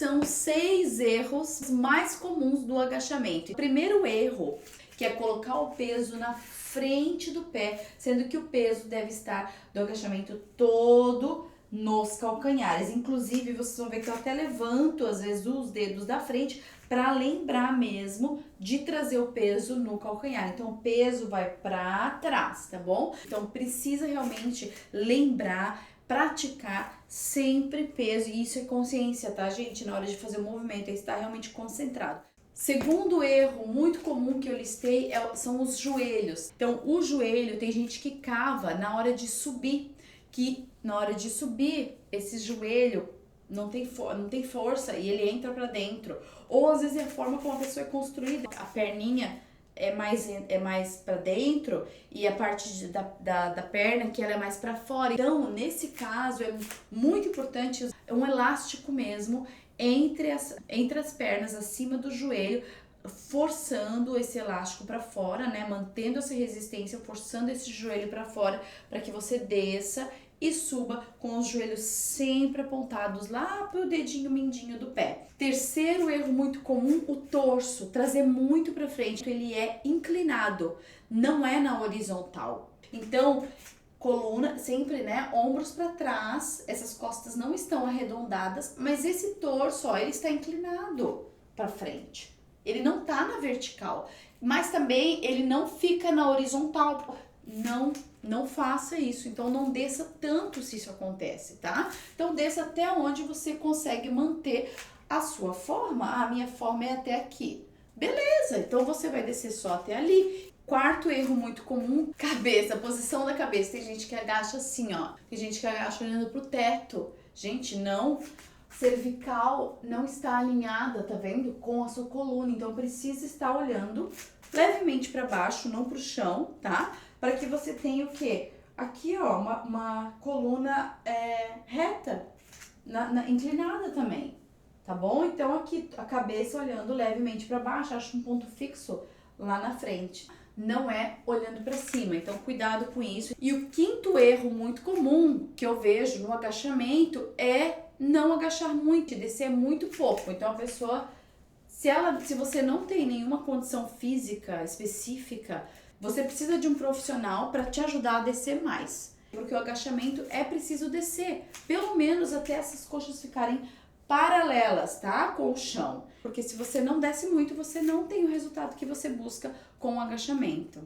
são 6 erros mais comuns do agachamento? O primeiro erro, que é colocar o peso na frente do pé, sendo que o peso deve estar do agachamento todo nos calcanhares. Inclusive, vocês vão ver que eu até levanto, às vezes, os dedos da frente para lembrar mesmo de trazer o peso no calcanhar. Então, o peso vai para trás, tá bom? Então, precisa realmente lembrar, praticar sempre peso. E isso é consciência, tá, gente? Na hora de fazer o movimento, é estar realmente concentrado. Segundo erro muito comum que eu listei são os joelhos. Então, o joelho, tem gente que cava na hora de subir, que na hora de subir, esse joelho não tem força e ele entra pra dentro. Ou às vezes é a forma como a pessoa é construída, a perninha é mais para dentro e a parte da perna que ela é mais para fora. Então, nesse caso, é muito importante um elástico mesmo entre as pernas, acima do joelho, forçando esse elástico para fora, né? Mantendo essa resistência, forçando esse joelho para fora, para que você desça e suba com os joelhos sempre apontados lá pro dedinho mindinho do pé. Terceiro erro muito comum, o torso, trazer muito para frente. Ele é inclinado, não é na horizontal. Então, coluna sempre, né, ombros para trás, essas costas não estão arredondadas, mas esse torso, ó, ele está inclinado para frente. Ele não tá na vertical, mas também ele não fica na horizontal. Não faça isso, então não desça tanto se isso acontece, tá? Então desça até onde você consegue manter a sua forma. A minha forma é até aqui. Beleza, então você vai descer só até ali. Quarto erro muito comum, cabeça, posição da cabeça. Tem gente que agacha assim, ó. Tem gente que agacha olhando pro teto. Gente, não. Cervical não está alinhada, tá vendo? Com a sua coluna. Então precisa estar olhando levemente para baixo, não pro chão, tá? Para que você tenha o quê? Aqui, ó, uma coluna reta, inclinada também, tá bom? Então aqui a cabeça olhando levemente para baixo, acho um ponto fixo lá na frente. Não é olhando para cima, então cuidado com isso. E o quinto erro muito comum que eu vejo no agachamento é não agachar muito, descer muito pouco. Então a pessoa, se você não tem nenhuma condição física específica, você precisa de um profissional para te ajudar a descer mais. Porque o agachamento é preciso descer, pelo menos até essas coxas ficarem paralelas, tá? Com o chão. Porque se você não desce muito, você não tem o resultado que você busca com o agachamento.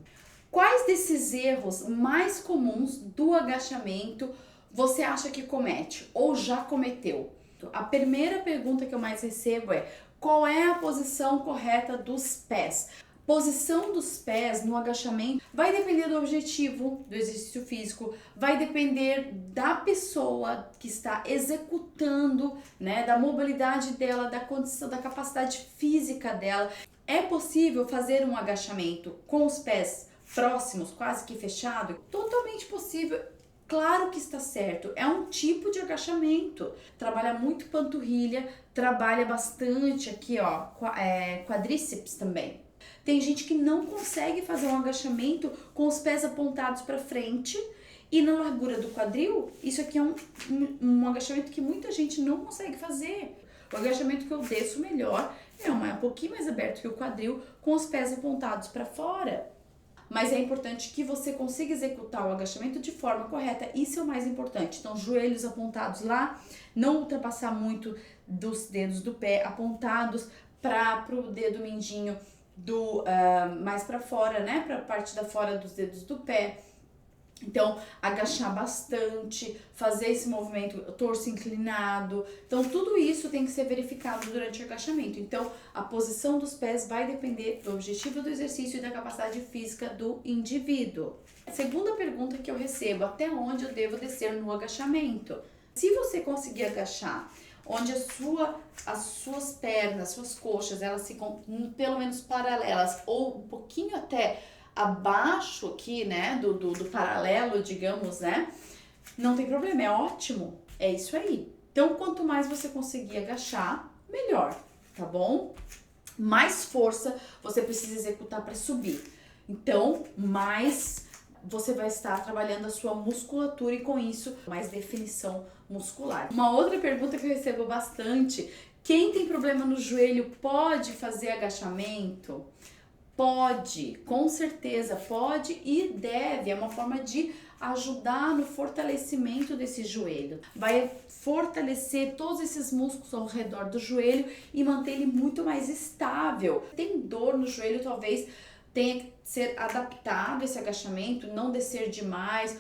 Quais desses erros mais comuns do agachamento você acha que comete ou já cometeu? A primeira pergunta que eu mais recebo é: qual é a posição correta dos pés? Posição dos pés no agachamento vai depender do objetivo do exercício físico, vai depender da pessoa que está executando, né, da mobilidade dela, da condição, da capacidade física dela. É possível fazer um agachamento com os pés próximos, quase que fechado? Totalmente possível. Claro que está certo, é um tipo de agachamento. Trabalha muito panturrilha, trabalha bastante aqui, ó, quadríceps também. Tem gente que não consegue fazer um agachamento com os pés apontados para frente e na largura do quadril. Isso aqui é um agachamento que muita gente não consegue fazer. O agachamento que eu desço melhor é um pouquinho mais aberto que o quadril, com os pés apontados para fora. Mas é importante que você consiga executar o agachamento de forma correta, isso é o mais importante. Então, joelhos apontados lá, não ultrapassar muito dos dedos do pé, apontados para o dedo mindinho mais para fora, né? Para a parte da fora dos dedos do pé. Então, agachar bastante, fazer esse movimento, torso inclinado. Então, tudo isso tem que ser verificado durante o agachamento. Então, a posição dos pés vai depender do objetivo do exercício e da capacidade física do indivíduo. Segunda pergunta que eu recebo: até onde eu devo descer no agachamento? Se você conseguir agachar onde as suas pernas, suas coxas, elas ficam pelo menos paralelas ou um pouquinho até abaixo aqui, né, do paralelo, digamos, né, não tem problema, é ótimo, é isso aí. Então, quanto mais você conseguir agachar, melhor, tá bom? Mais força você precisa executar para subir. Então, mais você vai estar trabalhando a sua musculatura e com isso, mais definição muscular. Uma outra pergunta que eu recebo bastante: Quem tem problema no joelho pode fazer agachamento? Pode, com certeza pode e deve. É uma forma de ajudar no fortalecimento desse joelho. Vai fortalecer todos esses músculos ao redor do joelho e manter ele muito mais estável. Tem dor no joelho, talvez tenha que ser adaptado esse agachamento, não descer demais,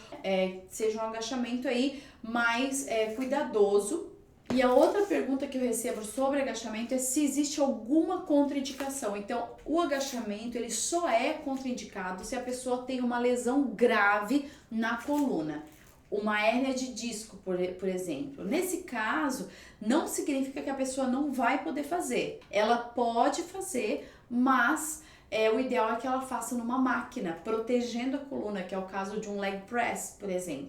seja um agachamento aí mais cuidadoso. E a outra pergunta que eu recebo sobre agachamento é se existe alguma contraindicação. Então, o agachamento ele só é contraindicado se a pessoa tem uma lesão grave na coluna, uma hérnia de disco, por exemplo. Nesse caso, não significa que a pessoa não vai poder fazer. Ela pode fazer, mas o ideal é que ela faça numa máquina, protegendo a coluna, que é o caso de um leg press, por exemplo.